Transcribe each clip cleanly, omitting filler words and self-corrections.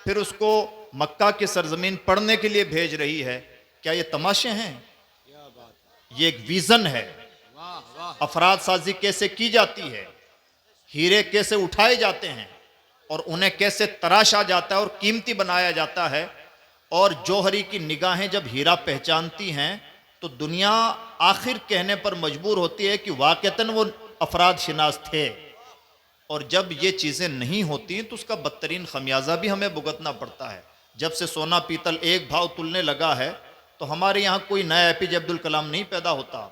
फिर उसको मक्का की सरजमीन पढ़ने के लिए भेज रही है। क्या ये तमाशे हैं? ये एक विजन है। अफराद साजी कैसे की जाती है, हीरे कैसे उठाए जाते हैं और उन्हें कैसे तराशा जाता है और कीमती बनाया जाता है। और जौहरी की निगाहें जब हीरा पहचानती हैं तो दुनिया आखिर कहने पर मजबूर होती है कि वाकईतन वो अफराद शिनास थे। और जब ये चीज़ें नहीं होती तो उसका बदतरीन खमियाजा भी हमें भुगतना पड़ता है। जब से सोना पीतल एक भाव तुलने लगा है तो हमारे यहाँ कोई नया एपीजे अब्दुल कलाम नहीं पैदा होता।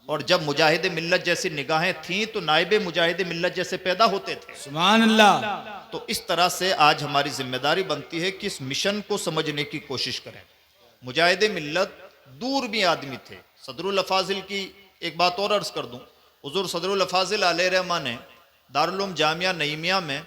और जब मुजाहिद मिल्लत जैसी निगाहें थीं तो नायबे मुजाहिद मिल्लत जैसे पैदा होते थे। सुभान अल्लाह। तो इस तरह से आज हमारी जिम्मेदारी बनती है कि इस मिशन को समझने की कोशिश करें। मुजाहिद मिल्लत दूर भी आदमी थे। सदरुल अफाजिल की एक बात और अर्ज कर दूं, हुजूर सदरुल अफाजिल अलैहिर्रहमान ने दारुल उलूम जामिया नईमिया में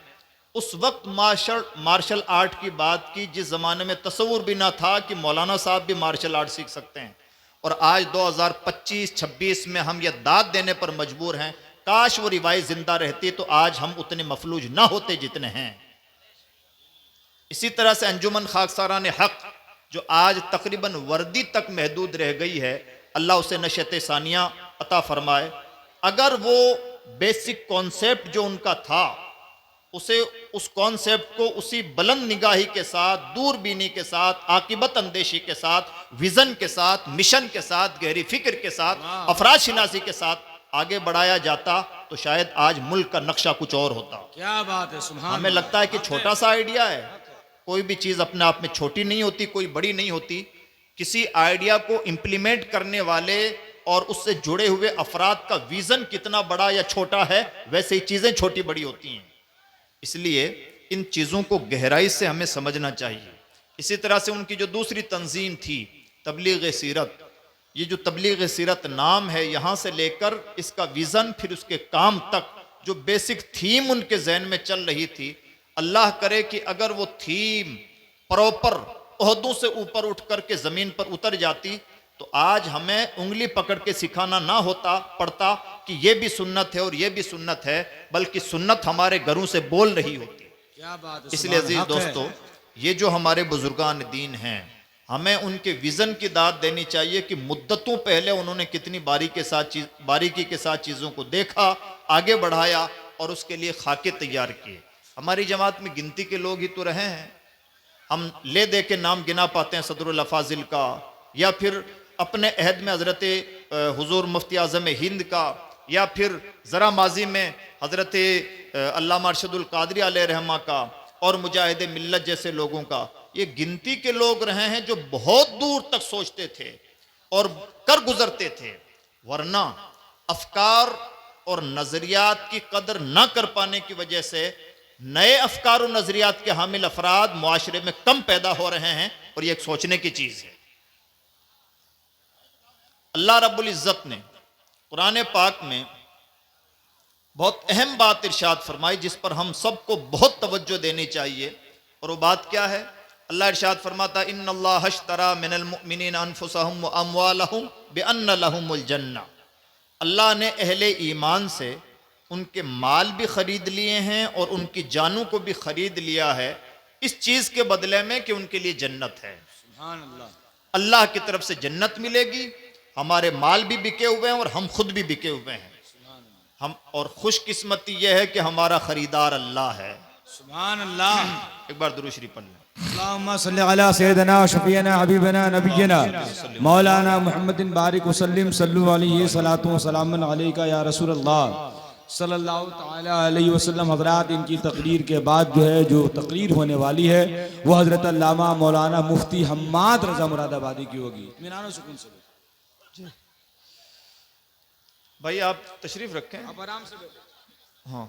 उस वक्त मार्शल आर्ट की बात की जिस ज़माने में तसव्वुर भी ना था कि मौलाना साहब भी मार्शल आर्ट सीख सकते हैं। और आज 2025-26 में हम यह दाद देने पर मजबूर हैं, काश वो रिवायत जिंदा रहती तो आज हम उतने मफलूज ना होते जितने हैं। इसी तरह से अंजुमन खाकसारान हक जो आज तकरीबन वर्दी तक महदूद रह गई है, अल्लाह उसे नशत सानिया अता फरमाए। अगर वो बेसिक कॉन्सेप्ट जो उनका था उसे उस कॉन्सेप्ट को उसी बुलंद निगाही के साथ, दूरबीनी के साथ, आकिबत अंदेशी के साथ, विजन के साथ, मिशन के साथ, गहरी फिक्र के साथ, अफराद शिनासी के साथ आगे बढ़ाया जाता तो शायद आज मुल्क का नक्शा कुछ और होता। क्या बात है, सुभान। हमें लगता है कि छोटा सा आइडिया है। कोई भी चीज अपने आप में छोटी नहीं होती, कोई बड़ी नहीं होती। किसी आइडिया को इंप्लीमेंट करने वाले और उससे जुड़े हुए अफराद का विजन कितना बड़ा या छोटा है, वैसे ही चीजें छोटी बड़ी होती हैं। इसलिए इन चीज़ों को गहराई से हमें समझना चाहिए। इसी तरह से उनकी जो दूसरी तंजीम थी तबलीग सीरत, ये जो तबलीग सीरत नाम है, यहाँ से लेकर इसका विज़न फिर उसके काम तक जो बेसिक थीम उनके जहन में चल रही थी, अल्लाह करे कि अगर वो थीम प्रॉपर ओहदों से ऊपर उठ कर के ज़मीन पर उतर जाती तो आज हमें उंगली पकड़ के सिखाना ना होता पड़ता कि ये भी सुन्नत है और ये भी सुन्नत है, बल्कि सुन्नत हमारे घरों से बोल रही होती। क्या बात है। इसलिए अजीज दोस्तों, ये जो हमारे बुजुर्गान दीन हैं, हमें उनके विजन की दाद देनी चाहिए कि मुद्दतों पहले उन्होंने कितनी बारीकी के साथ चीज़ों को देखा, आगे बढ़ाया और उसके लिए खाके तैयार किए। हमारी जमात में गिनती के लोग ही तो रहे हैं। हम ले दे के नाम गिना पाते हैं सदरुल अफाजिल का, या फिर अपने अहद में हज़रत हुजूर मुफ्ती आज़म हिंद का, या फिर ज़रा माजी में हज़रत अल्लामा अरशदुल कादरी अलैहिर्रहमा का और मुजाहिद मिल्लत जैसे लोगों का। ये गिनती के लोग रहे हैं जो बहुत दूर तक सोचते थे और कर गुजरते थे। वरना अफकार और नज़रियात की कदर न कर पाने की वजह से नए अफकार और नज़रियात के हामिल अफराद मुआशरे में कम पैदा हो रहे हैं और ये एक सोचने की चीज़ है। अल्लाह रब्बुल इज़्ज़त ने कुरान पाक में बहुत अहम बात इरशाद फरमाई जिस पर हम सबको बहुत तवज्जो देनी चाहिए। और वो बात क्या है? अल्लाह इरशाद फरमाता इन्नल्लाह अश्तरा मिनल मुमिनीना अनफुसहुम व अमवालहुम बिअन्न लहुमुल जन्नह। अल्लाह ने अहले ईमान से उनके माल भी खरीद लिए हैं और उनकी जानों को भी खरीद लिया है इस चीज़ के बदले में कि उनके लिए जन्नत है। सुभान अल्लाह। अल्लाह की तरफ से जन्नत मिलेगी, हमारे माल भी बिके हुए हैं और हम खुद भी बिके हुए हैं। हम और खुशकिस्मती यह है कि हमारा खरीदार अल्लाह है। सुभान अल्लाह। एक बार दुरूद शरीफ पढ़ लें। अल्लाहुम्मा सल्ली अला सय्यदना शफीना हबीबना नबियना मौलाना मुहम्मदिन बारिक वसल्लिम सल्लु अलैहि सलातु व सलामुन अलैका या रसूल अल्लाह सल्लल्लाहु ताला अलैहि वसल्लम। हज़रात, इनकी तकरीर के बाद जो तकरीर होने वाली है वो हज़रत अल्लामा मौलाना मुफ्ती हम्माद रज़ा मुरादाबादी की होगी। इत्मीनान सुकून से भाई आप तशरीफ रखें, आप आराम से बैठो। हाँ।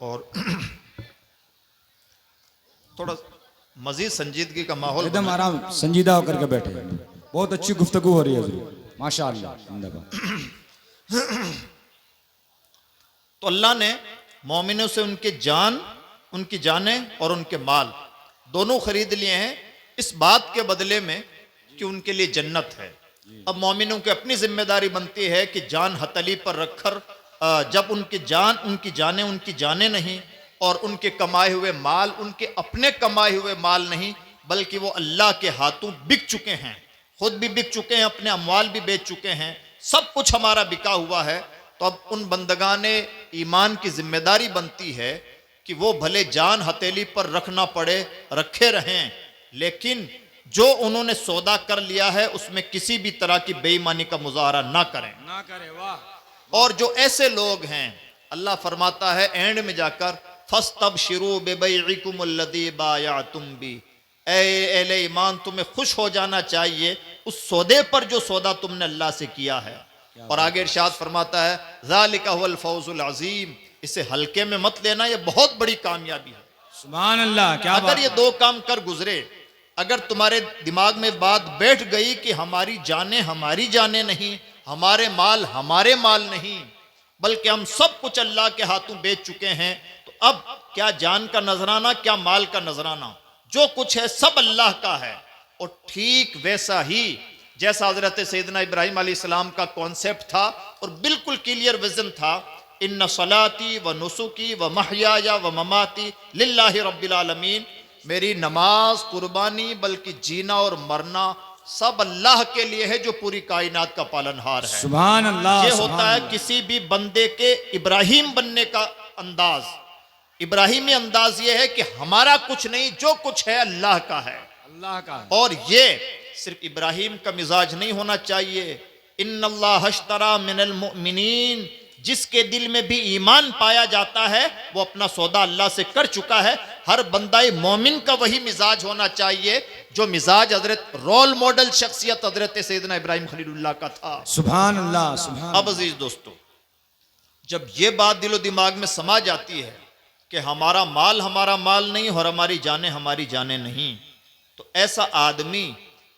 और थोड़ा मजीद संजीदगी का माहौल एकदम आराम संजीदा होकर के बैठे। बहुत अच्छी गुफ्तगू हो रही है हज़रत, माशाअल्लाह। तो अल्लाह ने मोमिनों से उनकी जानें और उनके माल दोनों खरीद लिए हैं इस बात के बदले में कि उनके लिए जन्नत है। अब मोमिनों की अपनी जिम्मेदारी बनती है कि जान हथेली पर रखकर जब उनकी जानें नहीं और उनके कमाए हुए माल उनके अपने कमाए हुए माल नहीं, बल्कि वो अल्लाह के हाथों बिक चुके हैं, खुद भी बिक चुके हैं, अपने अमवाल भी बेच चुके हैं, सब कुछ हमारा बिका हुआ है। तो अब उन बंदगाने ईमान की जिम्मेदारी बनती है कि वो भले जान हथेली पर रखना पड़े रखे रहें, लेकिन जो उन्होंने सौदा कर लिया है उसमें किसी भी तरह की बेईमानी का मुजाहरा ना करें। और जो ऐसे लोग हैं, अल्लाह फरमाता है एंड में जाकर, फस्तबशिरू बिबैइकुमुल्लज़ी बायअतुम बी, अहले ईमान तुम्हें खुश हो जाना चाहिए उस सौदे पर जो सौदा तुमने अल्लाह से किया है। और आगे इरशाद फरमाता है ज़ालिका हुवल फौजुल अज़ीम, इसे हल्के में मत लेना, ये बहुत बड़ी कामयाबी है। सुभान अल्लाह, क्या बात अगर ये दो काम कर गुजरे, अगर तुम्हारे दिमाग में बात बैठ गई कि हमारी जाने नहीं, हमारे माल नहीं, बल्कि हम सब कुछ अल्लाह के हाथों बेच चुके हैं, तो अब क्या जान का नजराना, क्या माल का नजराना, जो कुछ है सब अल्लाह का है। और ठीक वैसा ही जैसा हजरत सैयदना इब्राहिम अलैहिस्सलाम का कॉन्सेप्ट था और बिल्कुल क्लियर विजन था, इन्ना सलाती व नुसुकी व महयाया व ममाती लिल्लाहि रब्बिल आलमीन, मेरी नमाज, कुर्बानी, बल्कि जीना और मरना सब अल्लाह के लिए है जो पूरी कायनात का पालनहार है। सुभान अल्लाह। ये होता है किसी भी बंदे के इब्राहिम बनने का अंदाज। इब्राहिमी अंदाज ये है कि हमारा कुछ नहीं, जो कुछ है अल्लाह का है, अल्लाह का। और ये सिर्फ इब्राहिम का मिजाज नहीं होना चाहिए। इन्नल्लाह अश्तरा मिनल मुमिनीन, जिसके दिल में भी ईमान पाया जाता है वो अपना सौदा अल्लाह से कर चुका है। हर बंदा मोमिन का वही मिजाज होना चाहिए जो मिजाज हजरत रोल मॉडल शख्सियत हजरत सैयदना इब्राहिम खलीलुल्लाह का था। सुभान अल्लाह, सुभान। अब अजीज दोस्तों, जब ये बात दिलो दिमाग में समा जाती है कि हमारा माल नहीं और हमारी जाने नहीं, तो ऐसा आदमी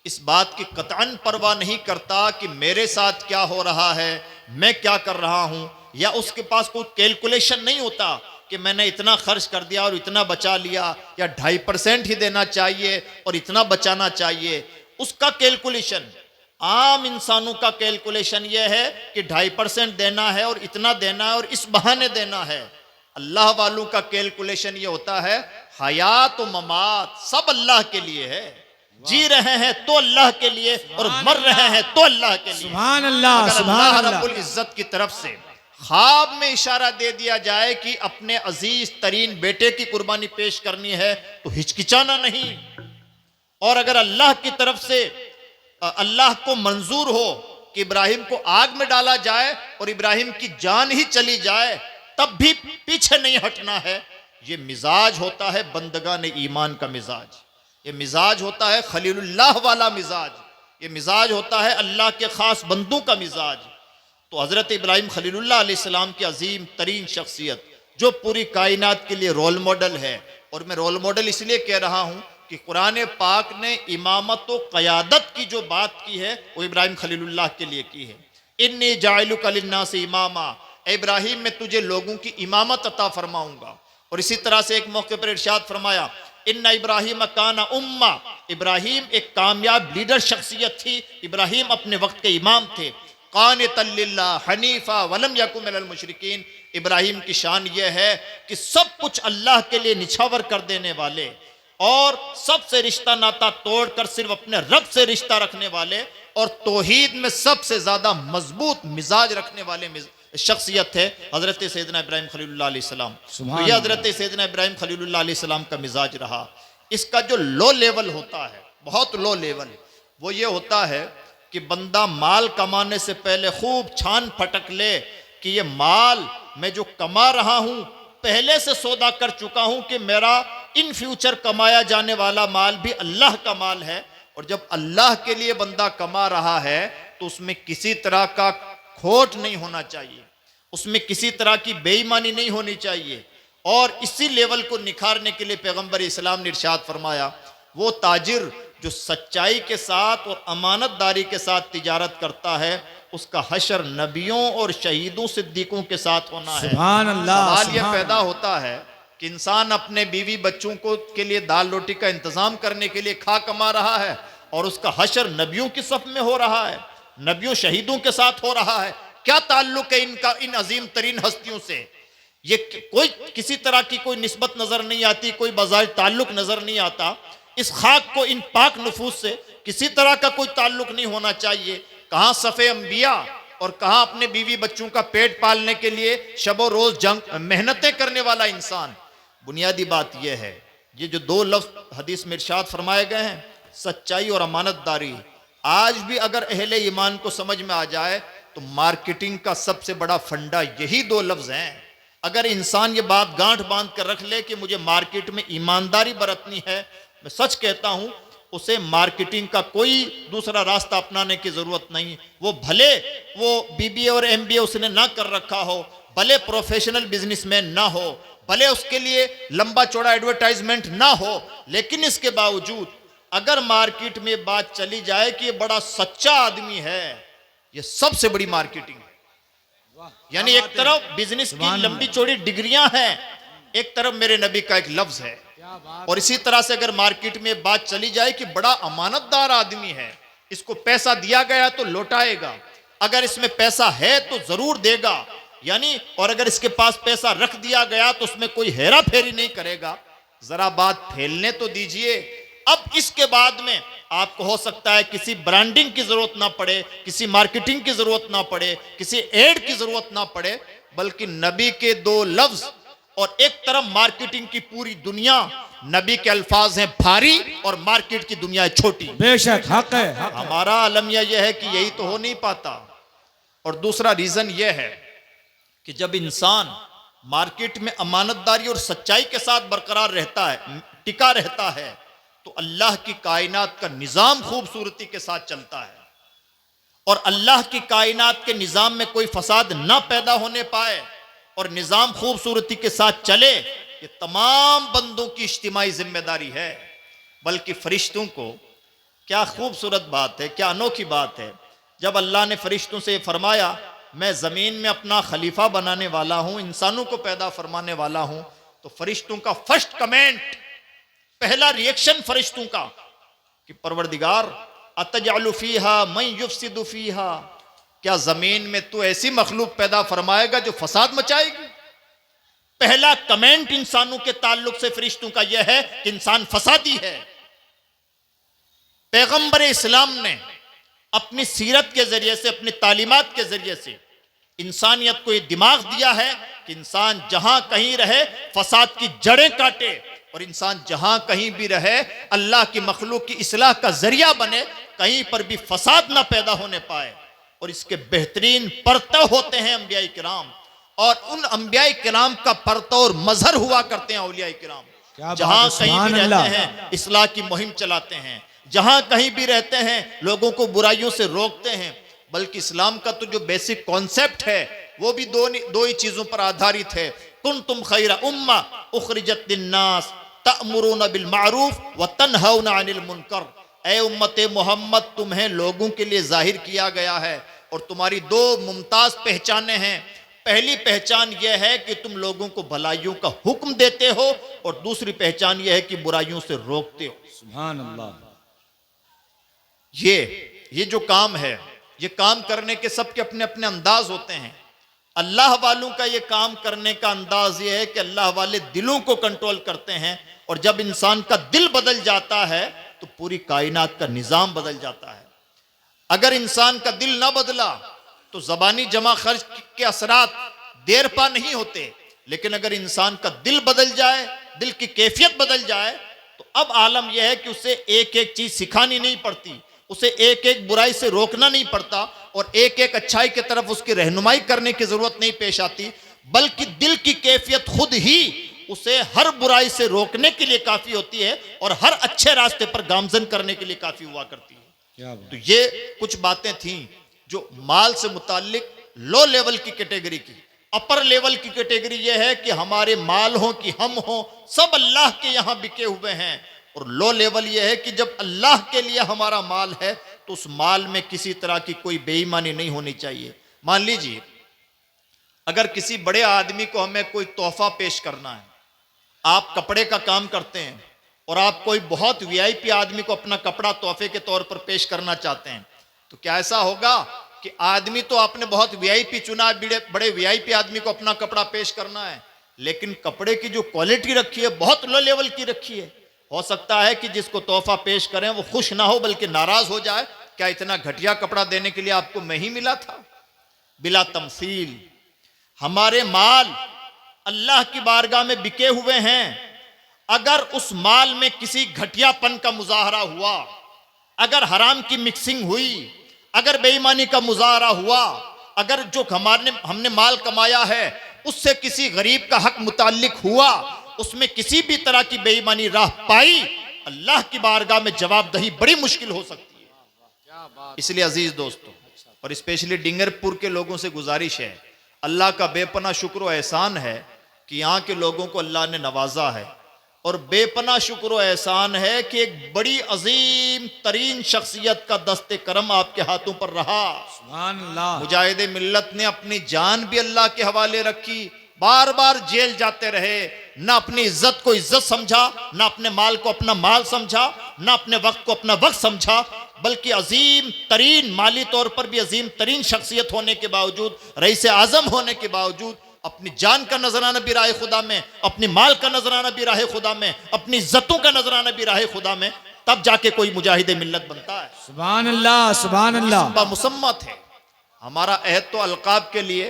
इस बात की कतअन परवाह नहीं करता कि मेरे साथ क्या हो रहा है, मैं क्या कर रहा हूं, या उसके पास कोई कैलकुलेशन नहीं होता कि मैंने इतना खर्च कर दिया और इतना बचा लिया, या 2.5% ही देना चाहिए और इतना बचाना चाहिए। उसका कैलकुलेशन, आम इंसानों का कैलकुलेशन यह है कि 2.5% देना है और इतना देना है और इस बहाने देना है। अल्लाह वालों का कैलकुलेशन यह होता है हयात व ममात सब अल्लाह के लिए है, जी रहे हैं तो अल्लाह के लिए और मर रहे हैं तो अल्लाह के लिए। सुभान अल्लाह, अगर सुभान अल्लाह अल्लाह। रब्बुल इज्जत की तरफ से ख्वाब में इशारा दे दिया जाए कि अपने अजीज तरीन बेटे की कुर्बानी पेश करनी है तो हिचकिचाना नहीं। और अगर अल्लाह की तरफ से अल्लाह को मंजूर हो कि इब्राहिम को आग में डाला जाए और इब्राहिम की जान ही चली जाए, तब भी पीछे नहीं हटना है। ये मिजाज होता है बंदगान ईमान का मिजाज, ये मिजाज होता है खलीलुल्लाह वाला मिजाज, ये मिजाज होता है अल्लाह के खास बंदों का मिजाज। तो हजरत इब्राहिम खलीलुल्लाह अलैहिस्सलाम की अजीम तरीन शख्सियत जो पूरी कायनात के लिए रोल मॉडल है, और मैं रोल मॉडल इसलिए कह रहा हूं कि कुरान पाक ने इमामत व क़यादत की जो बात की है वो इब्राहिम खलीलुल्लाह के लिए की है। इन्नी जाइलुका लिन्नासी इमामा, इब्राहिम मैं तुझे लोगों की इमामत अता फरमाऊंगा। और इसी तरह से एक मौके पर इरशाद फरमाया इन्ना इब्राहिम काना उम्मा, इब्राहिम एक कामयाब लीडर शख्सियत थी, इब्राहिम अपने वक्त के इमाम थे। कानितन लिल्लाह हनीफा वलम यकुन मिनल मुशरिकीन, इब्राहिम की शान यह है कि सब कुछ अल्लाह के लिए निछावर कर देने वाले और सबसे रिश्ता नाता तोड़कर सिर्फ अपने रब से रिश्ता रखने वाले और तौहीद में सबसे ज्यादा मजबूत मिजाज रखने वाले शख्सियत है हजरत सैयदना इब्राहिम खलीलुल्लाह अलैहिस्सलाम। तो यह हजरत सैयदना इब्राहिम खलीलुल्लाह अलैहिस्सलाम का मिजाज रहा। इसका जो लो लेवल होता है, बहुत लो लेवल, वो ये होता है कि बंदा माल कमाने से पहले खूब छान फटक ले कि ये माल मैं जो कमा रहा हूं पहले से सौदा कर चुका हूं कि मेरा इन फ्यूचर कमाया जाने वाला माल भी अल्लाह का माल है। और जब अल्लाह के लिए बंदा कमा रहा है तो उसमें किसी तरह का खोट नहीं होना चाहिए, उसमें किसी तरह की बेईमानी नहीं होनी चाहिए। और इसी लेवल को निखारने के लिए पैगंबर इस्लाम ने इरशाद फरमाया वो ताजिर जो सच्चाई के साथ और अमानतदारी के साथ तिजारत करता है उसका हशर नबियों और शहीदों सिद्दीकों के साथ होना है। सुभान अल्लाह। सवाल यह पैदा होता है कि इंसान अपने बीवी बच्चों को के लिए दाल रोटी का इंतजाम करने के लिए खा कमा रहा है और उसका हशर नबियों की सफ में हो रहा है, नबियों शहीदों के साथ हो रहा है। क्या ताल्लुक है इनका इन अजीम तरीन हस्तियों से? ये कोई किसी तरह की कोई निस्बत नजर नहीं आती, कोई बजाय ताल्लुक नजर नहीं आता। इस खाक को, इन पाक नफूस से किसी तरह का कोई ताल्लुक नहीं होना चाहिए। कहां सफ़े अंबिया और कहां अपने बीवी बच्चों का पेट पालने के लिए शबो रोज जंग मेहनतें करने वाला इंसान। बुनियादी बात यह है, ये जो दो लफ्ज हदीस में इरशाद फरमाए गए हैं, सच्चाई और अमानतदारी, आज भी अगर अहले ईमान को समझ में आ जाए तो मार्केटिंग का सबसे बड़ा फंडा यही दो लफ्ज हैं। अगर इंसान ये बात गांठ बांध कर रख ले कि मुझे मार्केट में ईमानदारी बरतनी है, मैं सच कहता हूं उसे मार्केटिंग का कोई दूसरा रास्ता अपनाने की जरूरत नहीं। वो भले वो बीबीए और एमबीए उसने ना कर रखा हो, भले प्रोफेशनल बिजनेसमैन ना हो, भले उसके लिए लंबा चौड़ा एडवर्टाइजमेंट ना हो, लेकिन इसके बावजूद अगर मार्केट में बात चली जाए कि ये बड़ा सच्चा आदमी है, ये सबसे बड़ी मार्केटिंग है। यानी एक तरफ बिजनेस की लंबी चौड़ी डिग्रियां हैं, एक तरफ मेरे नबी का एक लफ्ज है। और इसी तरह से अगर मार्केट में बात चली जाए कि बड़ा अमानतदार आदमी है, इसको पैसा दिया गया तो लौटाएगा, अगर इसमें पैसा है तो जरूर देगा, यानी और अगर इसके पास पैसा रख दिया गया तो उसमें कोई हेरा फेरी नहीं करेगा। जरा बात फैलने तो दीजिए। अब इसके बाद में आपको हो सकता है किसी ब्रांडिंग की जरूरत ना पड़े, किसी मार्केटिंग की जरूरत ना पड़े, किसी एड की जरूरत ना पड़े, बल्कि नबी के दो लफ्ज और एक तरफ मार्केटिंग की पूरी दुनिया। नबी के अल्फाज हैं भारी और मार्केट की दुनिया है छोटी। बेशक हक है, हक है। हमारा अलमिया यह है कि यही तो हो नहीं पाता। और दूसरा रीजन यह है कि जब इंसान मार्केट में अमानतदारी और सच्चाई के साथ बरकरार रहता है, टिका रहता है, तो अल्लाह की कायनात का निजाम खूबसूरती के साथ चलता है। और अल्लाह की कायनात के निजाम में कोई फसाद ना पैदा होने पाए और निजाम खूबसूरती के साथ चले, ये तमाम बंदों की इज्तिमाई जिम्मेदारी है। बल्कि फरिश्तों को, क्या खूबसूरत बात है, क्या अनोखी बात है, जब अल्लाह ने फरिश्तों से फरमाया मैं ज़मीन में अपना खलीफा बनाने वाला हूं, इंसानों को पैदा फरमाने वाला हूं, तो फरिश्तों का फर्स्ट कमेंट, पहला रिएक्शन फरिश्तों का कि परवरदिगार अतजअलु फीहा मन युफसिदु फीहा, क्या जमीन में तू ऐसी मखलूक पैदा फरमाएगा जो फसाद मचाएगी। पहला कमेंट इंसानों के ताल्लुक से फरिश्तों का यह है कि इंसान फसादी है। पैगंबर इस्लाम ने अपनी सीरत के जरिए से, अपनी तालीमात के जरिए से इंसानियत को यह दिमाग दिया है कि इंसान जहां कहीं रहे फसाद की जड़ें काटे, और इंसान जहां कहीं भी रहे अल्लाह की मखलूक की इस्लाह का जरिया बने, कहीं पर भी फसाद ना पैदा होने पाए। और इसके बेहतरीन परतव होते हैं अंबिया किराम, और उन अंबिया किराम का परतव और मजहर हुआ करते हैं औलिया किराम। जहां कहीं भी रहते हैं इस्लाह की मुहिम चलाते हैं, जहां कहीं भी रहते हैं लोगों को बुराइयों से रोकते हैं। बल्कि इस्लाम का तो जो बेसिक कॉन्सेप्ट है वो भी दो ही चीजों पर आधारित है। कुंतुम खैरा उम्मा उखरिजत लिन्नास तअमुरूना बिल मारूफ व तनहौना अनिल मुनकर। ए उम्मते मोहम्मद, तुम्हें लोगों के लिए जाहिर किया गया है और तुम्हारी दो मुमताज पहचानें हैं। पहली पहचान यह है कि तुम लोगों को भलाइयों का हुक्म देते हो, और दूसरी पहचान यह है कि बुराइयों से रोकते हो। सुभान अल्लाह। ये जो काम है, ये काम करने के सबके अपने अपने अंदाज होते हैं। अल्लाह वालों का ये काम करने का अंदाज ये है कि अल्लाह वाले दिलों को कंट्रोल करते हैं, और जब इंसान का दिल बदल जाता है तो पूरी कायनात का निजाम बदल जाता है। अगर इंसान का दिल ना बदला तो जबानी जमा खर्च के असरात देर पा नहीं होते, लेकिन अगर इंसान का दिल बदल जाए, दिल की कैफियत बदल जाए, तो अब आलम यह है कि उसे एक एक चीज सिखानी नहीं पड़ती, उसे एक एक बुराई से रोकना नहीं पड़ता, और एक एक अच्छाई की तरफ उसकी रहनुमाई करने की जरूरत नहीं पेश आती, बल्कि दिल की कैफियत खुद ही उसे हर बुराई से रोकने के लिए काफी होती है और हर अच्छे रास्ते पर गामजन करने के लिए काफी हुआ करती है। तो ये कुछ बातें थीं जो माल से मुताल्लिक लो लेवल की कैटेगरी की। अपर लेवल की कैटेगरी यह है कि हमारे माल हो कि हम हो, सब अल्लाह के यहां बिके हुए हैं। और लो लेवल यह है कि जब अल्लाह के लिए हमारा माल है तो उस माल में किसी तरह की कोई बेईमानी नहीं होनी चाहिए। मान लीजिए अगर किसी बड़े आदमी को हमें कोई तोहफा पेश करना है, आप कपड़े का काम करते हैं और आप कोई बहुत वीआईपी आदमी को अपना कपड़ा तोहफे के तौर पर पेश करना चाहते हैं, तो क्या ऐसा होगा कि आदमी तो आपने बहुत वीआईपी चुना, बड़े वीआईपी आदमी को अपना कपड़ा पेश करना है, लेकिन कपड़े की जो क्वालिटी रखी है बहुत लो लेवल की रखी है। हो सकता है कि जिसको तोहफा पेश करें वो खुश ना हो बल्कि नाराज हो जाए, क्या इतना घटिया कपड़ा देने के लिए आपको मैं ही मिला था। बिला तमसील हमारे माल अल्लाह की बारगाह में बिके हुए हैं। अगर उस माल में किसी घटियापन का मुजाहरा हुआ, अगर हराम की मिक्सिंग हुई, अगर बेईमानी का मुजाहरा हुआ, अगर जो हमने माल कमाया है उससे किसी गरीब का हक मुताल्लिक हुआ, उसमें किसी भी तरह की बेईमानी राह पाई, अल्लाह की बारगाह में जवाबदही बड़ी मुश्किल हो सकती है। इसलिए अजीज दोस्तों और स्पेशली डिंगरपुर के लोगों से गुजारिश है, अल्लाह का बेपना शुक्र व एहसान है कि यहाँ के लोगों को अल्लाह ने नवाजा है, और बेपना शुक्र व एहसान है कि एक बड़ी अजीम तरीन शख्सियत का दस्ते करम आपके हाथों पर रहा। सुभान अल्लाह। मुजाहिद मिल्लत ने अपनी जान भी अल्लाह के हवाले रखी, बार बार जेल जाते रहे, ना अपनी इज्जत को इज्जत समझा, ना अपने माल को अपना माल समझा, ना अपने वक्त को अपना वक्त समझा, बल्कि अजीम तरीन माली तौर पर भी अजीम तरीन शख्सियत होने के बावजूद, रईस आजम होने के बावजूद अपनी जान का नजराना भी राह खुदा में, अपनी माल का नजराना भी राह खुदा में, अपनी इज्जतों का नजराना भी राह खुदा में, तब जाके कोई मुजाहिद मिल्लत बनता है। सुभान अल्लाह, सुभान अल्लाह। मुसम्मत है हमारा अहद। तो अलकाब के लिए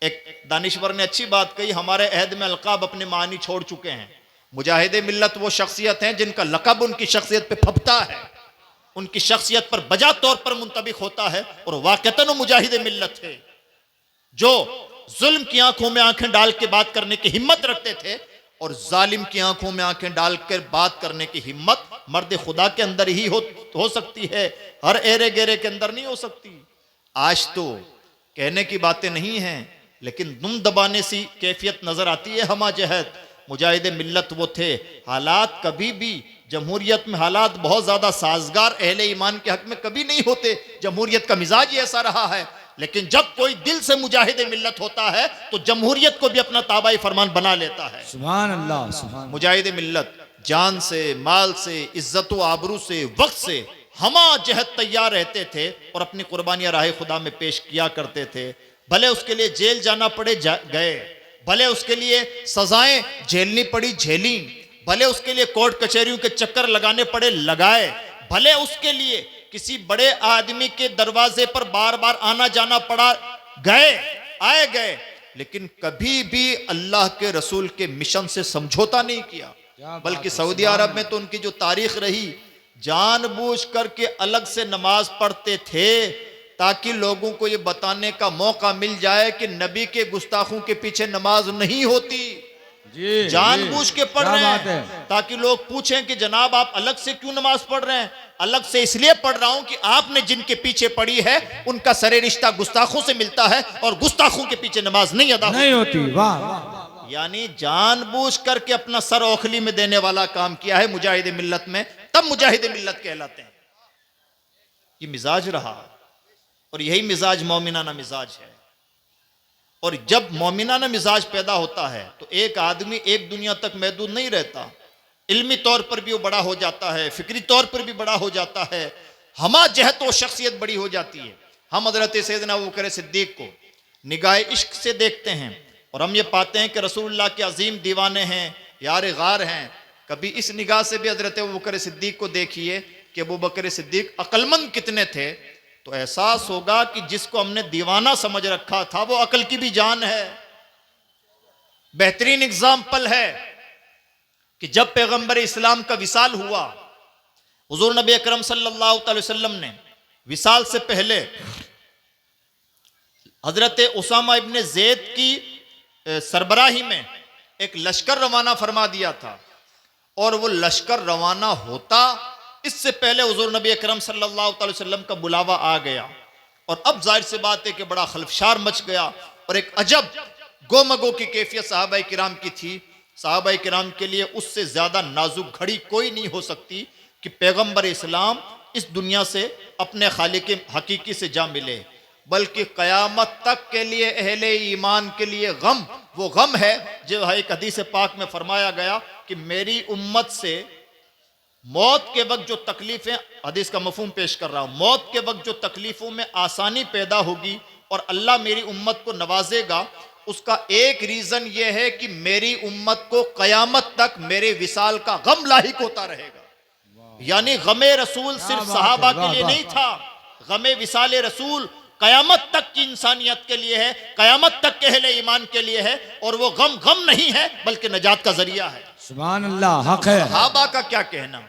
एक दानिश्वर ने अच्छी बात कही, हमारे अहद में अलकाब अपने मानी छोड़ चुके हैं। मुजाहिद मिल्लत वो शख्सियत हैं जिनका लकब उनकी शख्सियत पे फबता है, उनकी शख्सियत पर बजा तौर पर मुंतबिक होता है, और वाकतन मुजाहिद मिल्लत है जो जुल्म की आंखों में आंखें डाल के बात करने की हिम्मत रखते थे, और जालिम की आंखों में आंखें डालकर बात करने की हिम्मत मर्द खुदा के अंदर ही हो सकती है, हर एरे गेरे के अंदर नहीं हो सकती। आज तो कहने की बातें नहीं हैं, लेकिन दुम दबाने सी कैफियत नजर आती है। हमा जहद मुजाहिद मिल्लत वो थे, हालात कभी भी जमहूरियत में हालात बहुत ज्यादा साजगार अहले ईमान के हक में कभी नहीं होते, जमहूरियत का मिजाज ही ऐसा रहा है। लेकिन जब कोई दिल से मुजाहिद मिल्लत होता है तो जमहूरियत को भी अपना ताबाई फरमान बना लेता है। सुभान अल्लाह, सुभान। मुजाहिद मिल्लत जान से, माल से, इज्जत व आबरू से, वक्त से हमा जहद तैयार रहते थे और अपनी कुर्बानियां राह खुदा में पेश किया करते थे। भले उसके लिए जेल जाना पड़े गए, भले उसके लिए सजाएं झेलनी पड़ी झेली, भले उसके लिए कोर्ट कचहरियों के चक्कर लगाने पड़े लगाए, भले उसके लिए किसी बड़े आदमी के दरवाजे पर बार बार आना जाना पड़ा आए गए, लेकिन कभी भी अल्लाह के रसूल के मिशन से समझौता नहीं किया। बल्कि सऊदी अरब में तो उनकी जो तारीख रही, जानबूझ करके अलग से नमाज पढ़ते थे ताकि लोगों को ये बताने का मौका मिल जाए कि नबी के गुस्ताखों के पीछे नमाज नहीं होती, जानबूझ के पढ़ रहे हैं ताकि लोग पूछें कि जनाब आप अलग से क्यों नमाज पढ़ रहे हैं। अलग से इसलिए पढ़ रहा हूं कि आपने जिनके पीछे पढ़ी है उनका सरे रिश्ता गुस्ताखों से मिलता है और गुस्ताखों के पीछे नमाज नहीं अदा नहीं होती। वाह वाह। यानी जानबूझ करके अपना सर ओखली में देने वाला काम किया है मुजाहिद मिल्लत में, तब मुजाहिद मिल्लत कहलाते हैं। ये मिजाज रहा और यही मिजाज मोमिनाना मिजाज है। और जब मोमिनाना मिजाज पैदा होता है तो एक आदमी एक दुनिया तक महदूद नहीं रहता, इल्मी तौर पर भी वो बड़ा हो जाता है, फिक्री तौर पर भी बड़ा हो जाता है, हमा जहत वो शख्सियत बड़ी हो जाती है। हम हज़रत सैयदना अबू बकर सिद्दीक को निगाह इश्क से देखते हैं और हम ये पाते हैं कि रसूलुल्लाह के अजीम दीवाने हैं, यार गार हैं। कभी इस निगाह से भी हज़रत अबू बकर सिद्दीक को देखिए कि अबू बकर सिद्दीक अक्लमंद कितने थे, तो एहसास होगा कि जिसको हमने दीवाना समझ रखा था वो अकल की भी जान है। बेहतरीन एग्जाम्पल है कि जब पैगंबर इस्लाम का विसाल हुआ, हुजूर नबी अकरम सल्लल्लाहु अलैहि वसल्लम ने विसाल से पहले हजरत उसामा इब्ने ज़ैद की सरबराही में एक लश्कर रवाना फरमा दिया था, और वो लश्कर रवाना होता इससे पहले हुजूर नबी अकरम सल्लल्लाहु अलैहि वसल्लम का बुलावा आ गया। और अब जाहिर सी बात है कि बड़ा खलफशार मच गया और एक अजब गोमगो की कैफियत सहाबाए किराम की थी। सहाबाए किराम के लिए उससे ज्यादा नाजुक घड़ी कोई नहीं हो सकती कि पैगंबर इस्लाम इस दुनिया से अपने खालिक हकीकी से जा मिले, बल्कि क़यामत तक के लिए अहले ईमान के लिए गम वो गम है जो है एक हदीस पाक में फरमाया गया कि मेरी उम्मत से मौत के वक्त जो तकलीफें, हदीस का मफहूम पेश कर रहा हूं, मौत के वक्त जो तकलीफों में आसानी पैदा होगी और अल्लाह मेरी उम्मत को नवाजेगा, उसका एक रीजन यह है कि मेरी उम्मत को कयामत तक मेरे विसाल का गम लाहिक होता रहेगा। यानी गमे रसूल सिर्फ सहाबा के लिए नहीं था, गमे विसाल रसूल कयामत तक की इंसानियत के लिए है, कयामत तक के अहले ईमान के लिए है। और वो गम गम नहीं है बल्कि नजात का जरिया है। सुभान अल्लाह, हक है। सहाबा का क्या कहना,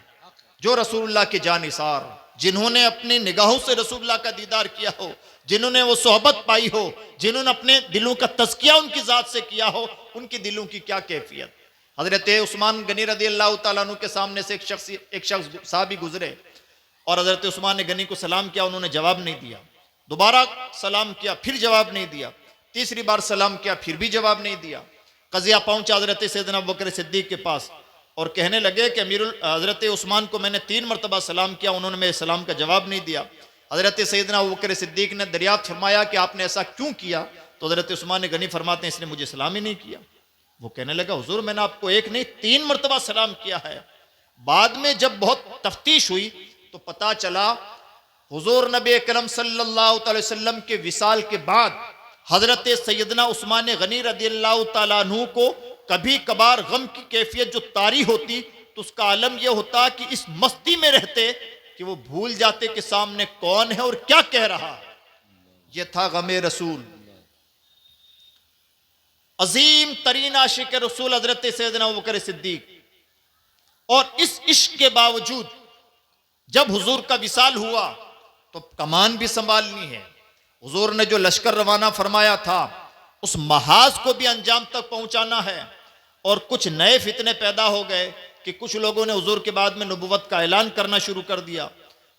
जो रसूलुल्लाह के जानिसार, जिन्होंने अपनी निगाहों से रसूलुल्लाह का दीदार किया हो, जिन्होंने वो सोहबत पाई हो, जिन्होंने अपने दिलों का तज़किया उनकी जात से किया हो, उनकी दिलों की क्या कैफियत। हजरत उस्मान गनी रदी अल्लाह तआला अन्हु के सामने से एक शख्स साहबी गुजरे और हजरत उस्मान ने गनी को सलाम किया, उन्होंने जवाब नहीं दिया। दोबारा सलाम किया, फिर जवाब नहीं दिया। तीसरी बार सलाम किया, फिर भी जवाब नहीं दिया। कज़िया पहुंचा हजरत सैयदना अबू बकर सिद्दीक के पास और कहने लगे कि अमीरुल हजरत उस्मान को मैंने 3 मरतबा सलाम किया, उन्होंने मेरे सलाम का जवाब नहीं दिया। हजरत सैयदना अबू बकर सिद्दीक ने दरियाफ्त फरमाया कि आपने ऐसा क्यों किया। तो हजरत उस्मान ने गनी फरमाते हैं इसने मुझे सलाम ही नहीं किया। वो कहने लगा हुजूर मैंने आपको 1 नहीं 3 मरतबा सलाम किया है। बाद में जब बहुत तफ्तीश हुई तो पता चला हुजूर नबी अकरम सल्लल्लाहु अलैहि वसल्लम के विसाल के बाद हजरत सैयदना उस्मान गनी रदियल्लाहु ताला अन्हु को कभी कभार गम की कैफियत जो तारी होती तो उसका आलम यह होता कि इस मस्ती में रहते कि वो भूल जाते कि सामने कौन है और क्या कह रहा है। यह था गमे रसूल। अजीम तरीन आशिक रसूल हजरत सैयदना अबू बकर सिद्दीक, और इस इश्क के बावजूद जब हुजूर का विसाल हुआ तो कमान भी संभालनी है। हुजूर ने जो लश्कर रवाना फरमाया था उस महाज को भी अंजाम तक पहुंचाना है। और कुछ नए फितने पैदा हो गए कि कुछ लोगों ने हुजूर के बाद में नबुव्वत का ऐलान करना शुरू कर दिया।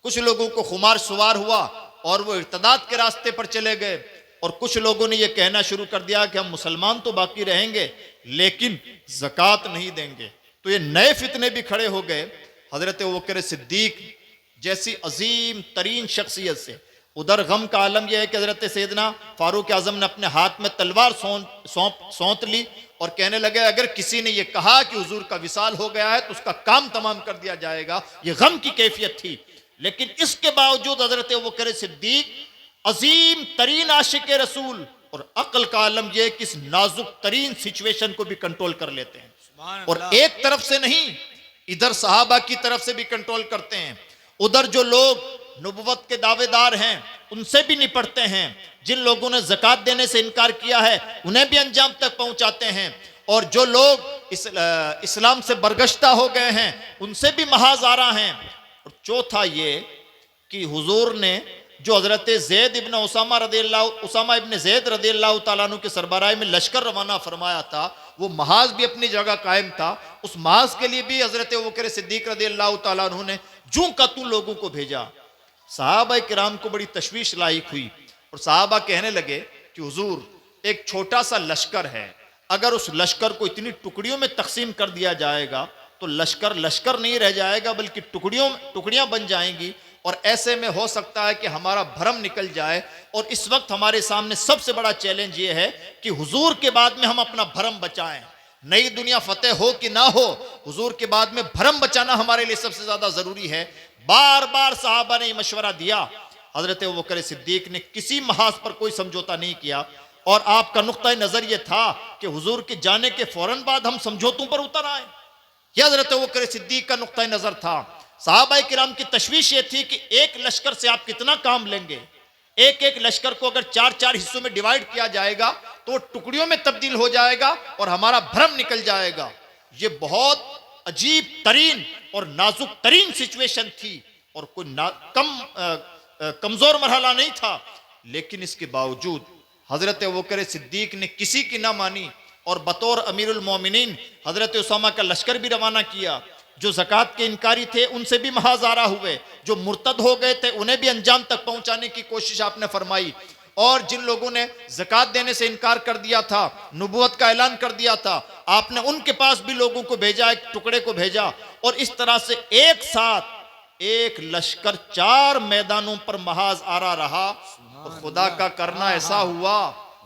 कुछ लोगों को खुमार सवार हुआ और वो इर्तदाद के रास्ते पर चले गए। और कुछ लोगों ने यह कहना शुरू कर दिया कि हम मुसलमान तो बाकी रहेंगे लेकिन ज़कात नहीं देंगे। तो ये नए फितने भी खड़े हो गए। हजरत अबू बकर सिद्दीक जैसी अजीम तरीन शख्सियत से उधर गम का आलम यह है कि हजरत सैयदना फारूक आजम ने अपने हाथ में तलवार सौंत ली और कहने लगे अगर किसी ने यह कहा कि हुजूर का विसाल हो गया है तो उसका काम तमाम कर दिया जाएगा। यह गम की कैफियत थी। लेकिन इसके बावजूद हजरत अबू बकर सिद्दीक अजीम तरीन आशिक रसूल और अक्ल का आलम यह कि इस नाजुक तरीन सिचुएशन को भी कंट्रोल कर लेते हैं। और एक तरफ से नहीं, इधर सहाबा की तरफ से भी कंट्रोल करते हैं, उधर जो लोग नबुव्वत के दावेदार हैं उनसे भी निपटते हैं, जिन लोगों ने ज़कात देने से इनकार किया है उन्हें भी अंजाम तक पहुंचाते हैं, और जो लोग इस्लाम से बरगश्ता हो गए हैं उनसे भी महाज आ रहा हैं। और चौथा ये कि हुजूर ने जो हजरत ज़ैद इब्न उसामा इब्न ज़ैद रदियल्लाहु ताला अन्हु के सरबराही में लश्कर रवाना फरमाया था, वो महाज भी अपनी जगह कायम था। उस महाज के लिए भी हजरत अबू बकर सिद्दीक रदियल्लाहु ताला अन्हु ने जूं का तू लोगों को भेजा। सहाबा किराम को बड़ी तशवीश लायक हुई और सहाबा कहने लगे कि हुजूर एक छोटा सा लश्कर है, अगर उस लश्कर को इतनी टुकड़ियों में तकसीम कर दिया जाएगा तो लश्कर लश्कर नहीं रह जाएगा बल्कि टुकड़ियां बन जाएंगी। और ऐसे में हो सकता है कि हमारा भरम निकल जाए। और इस वक्त हमारे सामने सबसे बड़ा चैलेंज ये है कि हुजूर के बाद में हम अपना भरम बचाएं। नई दुनिया फतेह हो कि ना हो, हुजूर के बाद में भरम बचाना हमारे लिए सबसे ज्यादा जरूरी है। बार बार सहाबा ने मशवरा दिया। हजरत अबू बकर सिद्दीक ने किसी महाज पर कोई समझौता नहीं किया। और आपका नुक्ता नजर यह था कि हुजूर के जाने के फौरन बाद हम समझौतों पर उतर आए। यह हजरत अबू बकर सिद्दीक का नुक्ता नजर था। सहाबा किराम की तशवीश ये थी कि एक लश्कर से आप कितना काम लेंगे। एक एक लश्कर को अगर 4-4 हिस्सों में डिवाइड किया जाएगा तो टुकड़ियों में तब्दील हो जाएगा और हमारा भ्रम निकल जाएगा। ये बहुत अजीब तरीन और नाजुक तरीन सिचुएशन थी और कोई कमजोर मरहला नहीं था। लेकिन इसके बावजूद हजरत अबू बकर सिद्दीक ने किसी की ना मानी और बतौर अमीरुल मोमिनीन हजरत उसामा का लश्कर भी रवाना किया। जो ज़कात के इनकारी थे उनसे भी महाजारा हुए, जो मुर्तद हो गए थे उन्हें भी अंजाम तक पहुंचाने की कोशिश आपने फरमाई। और जिन लोगों ने ज़कात देने से इनकार कर दिया था, नबुव्वत का ऐलान कर दिया था, आपने उनके पास भी लोगों को भेजा, एक टुकड़े को भेजा। और इस तरह से एक साथ एक लश्कर 4 मैदानों पर महाज आरा रहा। और खुदा का करना ऐसा हुआ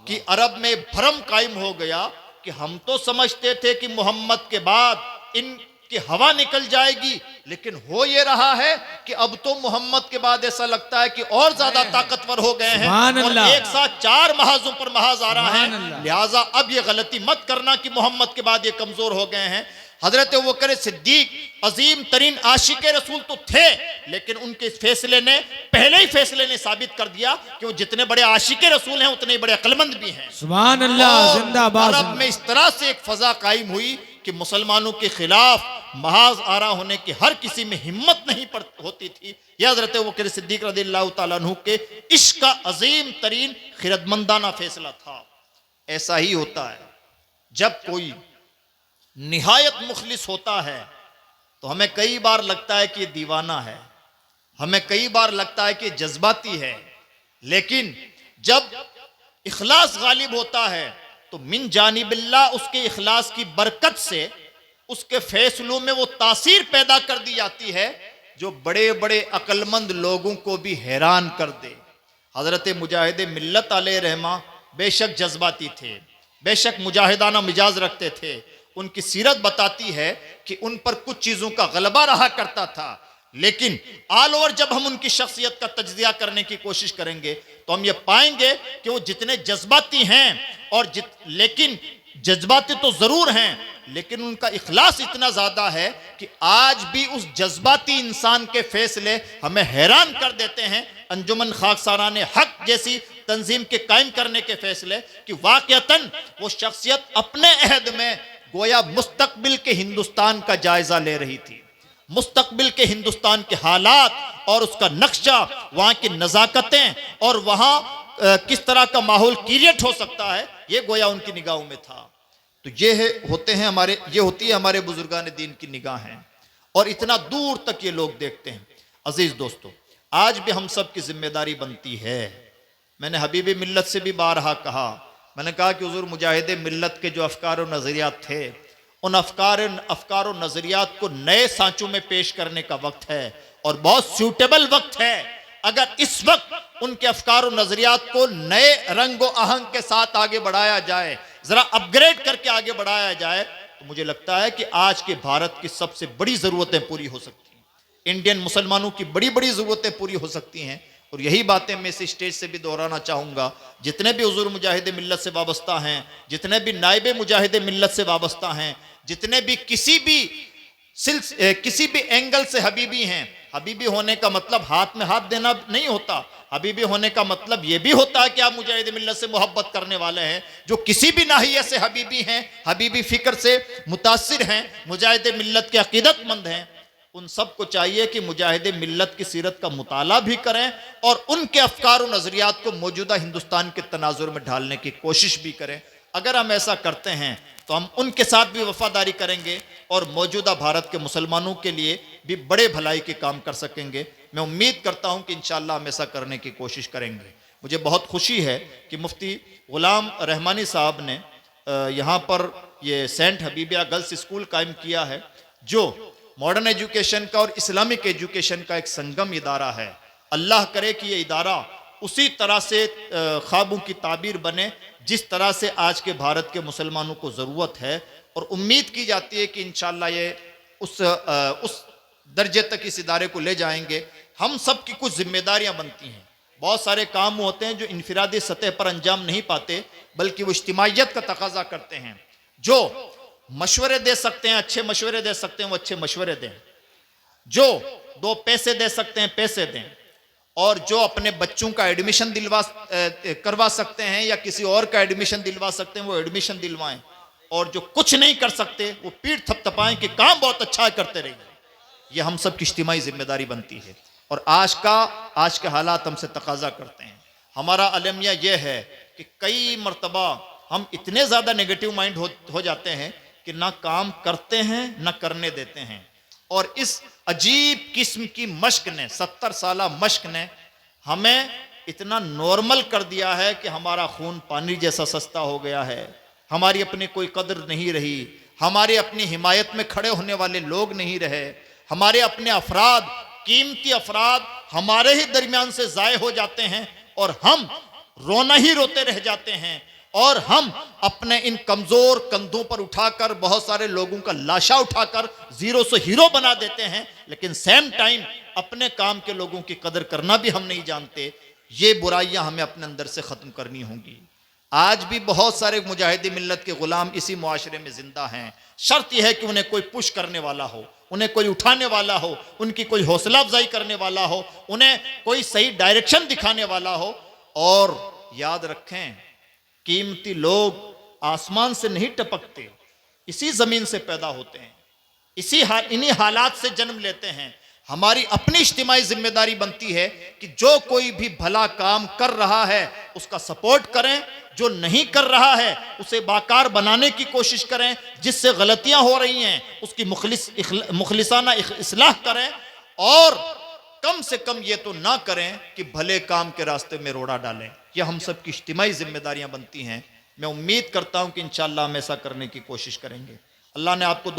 कि अरब में भरम कायम हो गया कि हम तो समझते थे कि मोहम्मद के बाद इन कि हवा निकल जाएगी, लेकिन हो ये रहा है कि अब तो मोहम्मद के बाद ऐसा लगता है कि और ज्यादा ताकतवर हो गए हैं सुभान और अल्लाह। एक साथ 4 महाजों पर महाज आ रहा सुभान है। अल्लाह। लिहाजा अब ये गलती मत करना कि मोहम्मद के बाद ये कमजोर हो गए हैं। हजरत अबूबकर सिद्दीक अजीम तरीन आशिक रसूल तो थे, लेकिन उनके फैसले ने, पहले ही फैसले ने साबित कर दिया कि वो जितने बड़े आशिक रसूल हैं उतने ही बड़े अक्लमंद भी हैं। सुभान अल्लाह, और जिंदाबाद। अरब में इस तरह से एक फजा कायम हुई कि मुसलमानों के खिलाफ महाज आरा होने की हर किसी में हिम्मत नहीं होती थी। यह हजरत अबूबकर सिद्दीक रज़ियल्लाहु ताला अन्हु के इश्क का अजीम तरीन खिरदमंदाना फैसला था। ऐसा ही होता है, जब कोई निहायत मुखलिस होता है तो हमें कई बार लगता है कि ये दीवाना है, हमें कई बार लगता है कि जज्बाती है, लेकिन जब इखलास गालिब होता है तो मिन जानिबिल्लाह उसके इखलास की बरकत से उसके फैसलों में वो तासीर पैदा कर दी जाती है जो बड़े बड़े अक्लमंद लोगों को भी हैरान कर दे। हजरत मुजाहिद मिल्लत अलैहि रहमा बेशक जज्बाती थे, बेशक मुजाहिदाना मिजाज रखते थे। उनकी सीरत बताती है कि उन पर कुछ चीजों का गलबा रहा करता था, लेकिन ऑल ओवर जब हम उनकी शख्सियत का तज्जिया करने की कोशिश करेंगे तो हम ये पाएंगे कि वो जितने जज्बाती हैं और लेकिन जज्बाती तो जरूर हैं, लेकिन उनका इखलास इतना ज्यादा है कि आज भी उस जज्बाती इंसान के फैसले हमें हैरान कर देते हैं। अंजुमन खाकसाराने हक जैसी तंजीम के कायम करने के फैसले कि वाकयतन वो शख्सियत अपने अहद में गोया मुस्तकबिल के हिंदुस्तान का जायजा ले रही थी, मुस्तकबिल के हिंदुस्तान के हालात और उसका नक्शा, वहां की नजाकतें और वहां किस तरह का माहौल क्रिएट हो सकता है, ये गोया उनकी निगाहों में था। तो ये होती है हमारे बुजुर्गान दीन की निगाहें, और इतना दूर तक ये लोग देखते हैं। अजीज दोस्तों, आज भी हम सब की जिम्मेदारी बनती है। मैंने हबीब मिल्लत से भी बारहा कहा, मैंने कहा कि हुजूर मुजाहिद मिल्लत के जो अफकार और नज़रियात थे, उन अफकार और नज़रियात को नए सांचों में पेश करने का वक्त है और बहुत सूटेबल वक्त है। अगर इस वक्त उनके अफकार और नज़रियात को नए रंग व आहंग के साथ आगे बढ़ाया जाए, जरा अपग्रेड करके आगे बढ़ाया जाए, तो मुझे लगता है कि आज के भारत की सबसे बड़ी ज़रूरतें पूरी हो सकती हैं। इंडियन मुसलमानों की बड़ी बड़ी ज़रूरतें पूरी हो सकती हैं। और यही बातें मैं इस स्टेज से भी दोहराना चाहूँगा। जितने भी हुजूर मुजाहिद मिल्लत से वाबस्ता हैं, जितने भी नायब मुजाहिद मिल्लत से वाबस्ता हैं, जितने भी किसी भी एंगल से हबीबी हैं, हबीबी होने का मतलब हाथ में हाथ देना नहीं होता। हबीबी होने का मतलब यह भी होता है कि आप मुजाहिद मिल्लत से मोहब्बत करने वाले हैं। जो किसी भी नाहिया से हबीबी हैं, हबीबी फिक्र से मुतासिर हैं, मुजाहिद मिल्लत के अकीदतमंद हैं, उन सबको चाहिए कि मुजाहिद मिल्लत की सीरत का मुताला भी करें और उनके अफकार और नज़रियात को मौजूदा हिंदुस्तान के तनाजुर में ढालने की कोशिश भी करें। अगर हम ऐसा करते हैं तो हम उनके साथ भी वफादारी करेंगे और मौजूदा भारत के मुसलमानों के लिए भी बड़े भलाई के काम कर सकेंगे। मैं उम्मीद करता हूं कि इंशाअल्लाह हम ऐसा करने की कोशिश करेंगे। मुझे बहुत खुशी है कि मुफ्ती गुलाम रहमानी साहब ने यहाँ पर ये सेंट हबीबिया गर्ल्स स्कूल कायम किया है, जो मॉडर्न एजुकेशन का और इस्लामिक एजुकेशन का एक संगम इदारा है। अल्लाह करे कि ये इदारा उसी तरह से ख्वाबों की ताबीर बने जिस तरह से आज के भारत के मुसलमानों को ज़रूरत है, और उम्मीद की जाती है कि इंशाअल्लाह ये उस दर्जे तक इस इदारे को ले जाएंगे। हम सब की कुछ जिम्मेदारियां बनती हैं। बहुत सारे काम होते हैं जो इनफिरादी सतह पर अंजाम नहीं पाते, बल्कि वो इज्तिमाइयत का तकाजा करते हैं। जो मशवरे दे सकते हैं, अच्छे मशवरे दे सकते हैं, वो अच्छे मशवरे दें। जो 2 पैसे दे सकते हैं, पैसे दें। और जो अपने बच्चों का एडमिशन करवा सकते हैं या किसी और का एडमिशन दिलवा सकते हैं, वो एडमिशन दिलवाएं। और जो कुछ नहीं कर सकते, वो पीठ थपथपाएं कि काम बहुत अच्छा करते रहिए। ये हम सब की इज्तिमाई जिम्मेदारी बनती है और आज के हालात हमसे तकाजा करते हैं। हमारा अलमिया यह है कि कई मरतबा हम इतने ज़्यादा नेगेटिव माइंड हो जाते हैं कि ना काम करते हैं ना करने देते हैं। और इस अजीब किस्म की मश्क ने, 70 साला मश्क ने हमें इतना नॉर्मल कर दिया है कि हमारा खून पानी जैसा सस्ता हो गया है। हमारी अपनी कोई कदर नहीं रही, हमारे अपनी हिमायत में खड़े होने वाले लोग नहीं रहे, हमारे अपने अफराद, कीमती अफराद हमारे ही दरमियान से ज़ाय हो जाते हैं और हम रोना ही रोते रह जाते हैं। और हम अपने इन कमजोर कंधों पर उठाकर बहुत सारे लोगों का लाशा उठाकर जीरो से हीरो बना देते हैं, लेकिन सेम टाइम अपने काम के लोगों की कदर करना भी हम नहीं जानते। ये बुराइयां हमें अपने अंदर से खत्म करनी होंगी। आज भी बहुत सारे मुजाहिदी मिल्लत के गुलाम इसी मुआशरे में जिंदा हैं। शर्त यह है कि उन्हें कोई पुश करने वाला हो, उन्हें कोई उठाने वाला हो, उनकी कोई हौसला अफजाई करने वाला हो, उन्हें कोई सही डायरेक्शन दिखाने वाला हो। और याद रखें, कीमती लोग आसमान से नहीं टपकते, इसी जमीन से पैदा होते हैं, इन्हीं हालात से जन्म लेते हैं। हमारी अपनी इज्तिमाई जिम्मेदारी बनती है कि जो कोई भी भला काम कर रहा है उसका सपोर्ट करें, जो नहीं कर रहा है उसे बाकार बनाने की कोशिश करें, जिससे गलतियां हो रही हैं उसकी मुखलिसाना इस्लाह करें, और कम से कम ये तो ना करें कि भले काम के रास्ते में रोड़ा डालें। यह हम सब की इज्तिमाई जिम्मेदारियां बनती हैं। मैं उम्मीद करता हूं कि इंशाअल्लाह हम ऐसा करने की कोशिश करेंगे। अल्लाह ने आपको